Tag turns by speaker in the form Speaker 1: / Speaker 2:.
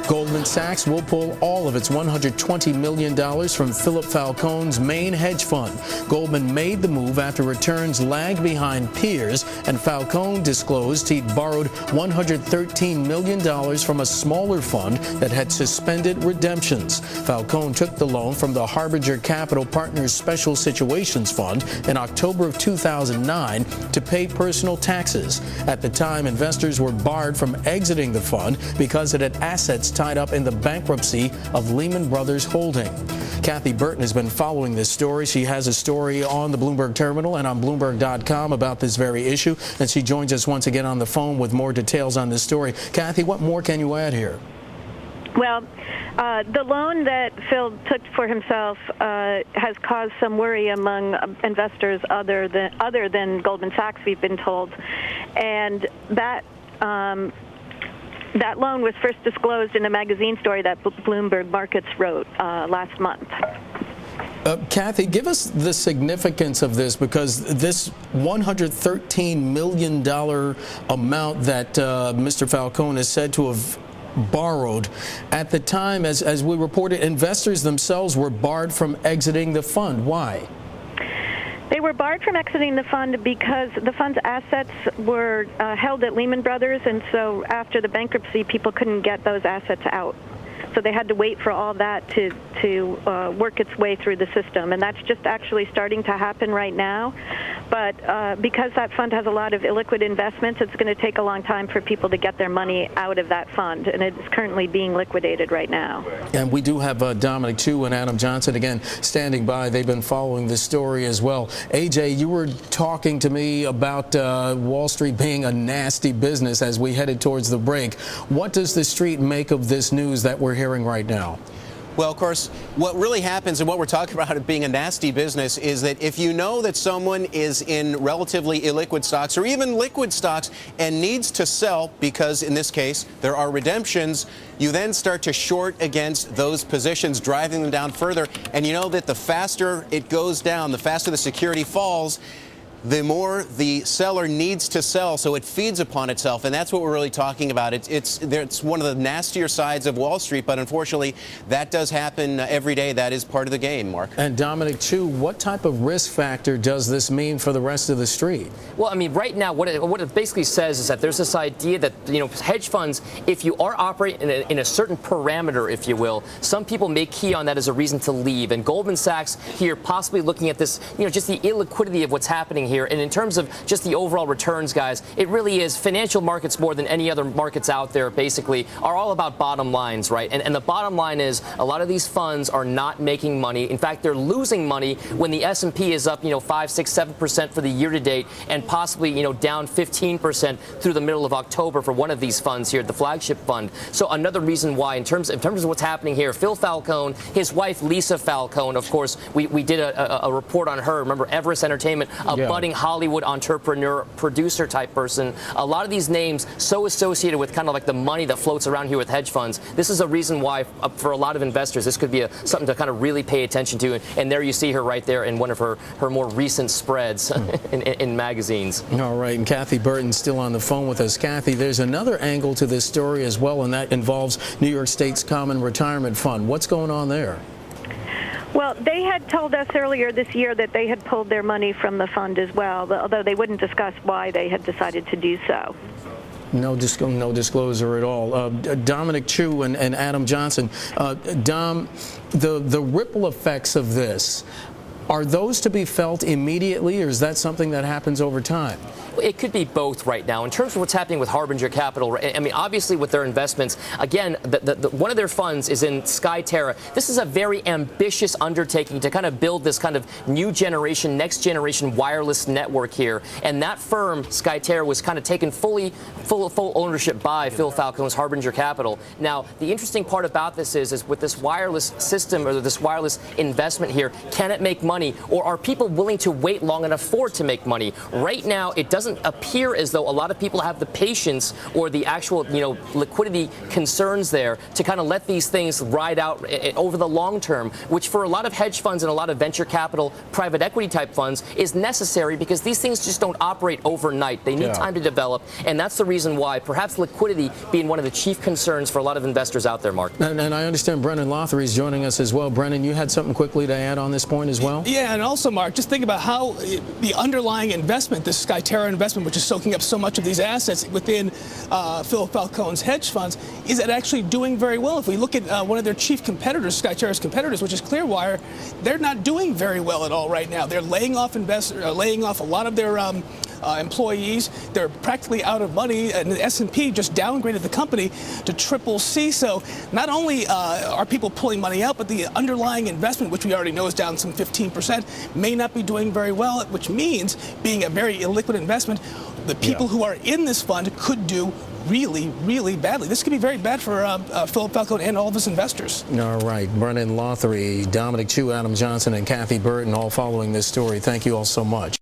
Speaker 1: Goldman Sachs will pull all of its $120 million from Philip Falcone's main hedge fund. Goldman made the move after returns lagged behind peers, and Falcone disclosed he'd borrowed $113 million from a smaller fund that had suspended redemptions. Falcone took the loan from the Harbinger Capital Partners Special Situations Fund in October of 2009 to pay personal taxes. At the time, investors were barred from exiting the fund because it had assets tied up in the bankruptcy of Lehman Brothers Holding. Kathy Burton has been following this story. She has a story on the Bloomberg terminal and on Bloomberg.com about this very issue, and she joins us once again on the phone with more details on this story. Kathy, what more can you add here?
Speaker 2: Well, the loan that Phil took for himself has caused some worry among investors other than Goldman Sachs, we've been told, and that loan was first disclosed in a magazine story that Bloomberg Markets wrote last month.
Speaker 1: Kathy, give us the significance of this, because this $113 million amount that Mr. Falcone is said to have borrowed, at the time, as we reported, investors themselves were barred from exiting the fund. Why?
Speaker 2: They were barred from exiting the fund because the fund's assets were held at Lehman Brothers, and so after the bankruptcy, people couldn't get those assets out. So they had to wait for all that to work its way through the system, and that's just actually starting to happen right now. But because that fund has a lot of illiquid investments, it's going to take a long time for people to get their money out of that fund, and it's currently being liquidated right now. And
Speaker 1: we do have Dominic Chu and Adam Johnson again standing by. They've been following this story as well. AJ, you were talking to me about Wall Street being a nasty business as we headed towards the break. What does the street make of this news that we're hearing right now?
Speaker 3: Well, of course, what really happens and what we're talking about it being a nasty business is that if you know that someone is in relatively illiquid stocks or even liquid stocks and needs to sell because, in this case, there are redemptions, you then start to short against those positions, driving them down further. And you know that the faster it goes down, the faster the security falls, the more the seller needs to sell, so it feeds upon itself, and that's what we're really talking about. It's one of the nastier sides of Wall Street, but unfortunately, that does happen every day. That is part of the game, Mark.
Speaker 1: And Dominic Chu, what type of risk factor does this mean for the rest of the street?
Speaker 4: Well, I mean, right now, what it basically says is that there's this idea that, you know, hedge funds, if you are operating in a certain parameter, if you will, some people may key on that as a reason to leave. And Goldman Sachs here possibly looking at this, you know, just the illiquidity of what's happening here. And in terms of just the overall returns, guys, it really is financial markets more than any other markets out there, basically, are all about bottom lines, right? And the bottom line is a lot of these funds are not making money. In fact, they're losing money when the S&P is up, 5, 6, 7% for the year to date, and possibly, down 15% through the middle of October for one of these funds here, the flagship fund. So another reason why, in terms of what's happening here, Phil Falcone, his wife Lisa Falcone, of course, we did a report on her. Remember, Everest Entertainment, a budding Hollywood entrepreneur, producer type person. A lot of these names so associated with kind of like the money that floats around here with hedge funds. This is a reason why, for a lot of investors, this could be something to kind of really pay attention to. And there you see her right there in one of her more recent spreads in magazines.
Speaker 1: All right, and Kathy Burton still on the phone with us. Kathy, there's another angle to this story as well, and that involves New York State's Common Retirement Fund. What's going on there?
Speaker 2: Well, they had told us earlier this year that they had pulled their money from the fund as well, although they wouldn't discuss why they had decided to do so.
Speaker 1: No disclosure at all. Dominic Chu and Adam Johnson. Dom, the ripple effects of this, are those to be felt immediately, or is that something that happens over time?
Speaker 4: It could be both right now. In terms of what's happening with Harbinger Capital, I mean, obviously with their investments, again, one of their funds is in Skyterra. This is a very ambitious undertaking to kind of build this kind of new generation, next generation wireless network here. And that firm, Skyterra, was kind of taken full ownership by Phil Falcone's Harbinger Capital. Now, the interesting part about this is with this wireless system or this wireless investment here, can it make money? money, or are people willing to wait long enough for it to make money? Right now, it doesn't appear as though a lot of people have the patience or the actual, liquidity concerns there to kind of let these things ride out over the long term, which for a lot of hedge funds and a lot of venture capital, private equity type funds is necessary because these things just don't operate overnight. They need time to develop, and that's the reason why perhaps liquidity being one of the chief concerns for a lot of investors out there, Mark.
Speaker 1: And I understand Brennan Lothery is joining us as well. Brennan, you had something quickly to add on this point as well?
Speaker 5: Yeah, and also, Mark, just think about how the underlying investment, this Skyterra investment, which is soaking up so much of these assets within Philip Falcone's hedge funds, is it actually doing very well? If we look at one of their chief competitors, Skyterra's competitors, which is Clearwire, they're not doing very well at all right now. They're laying off laying off a lot of their employees. They're practically out of money, and the S&P just downgraded the company to CCC. So not only are people pulling money out, but the underlying investment, which we already know is down some 15%, may not be doing very well, which means, being a very illiquid investment, the people who are in this fund could do really, really badly. This could be very bad for Philip Falcone and all of his investors.
Speaker 1: All right. Brennan Lothery, Dominic Chu, Adam Johnson, and Kathy Burton all following this story. Thank you all so much.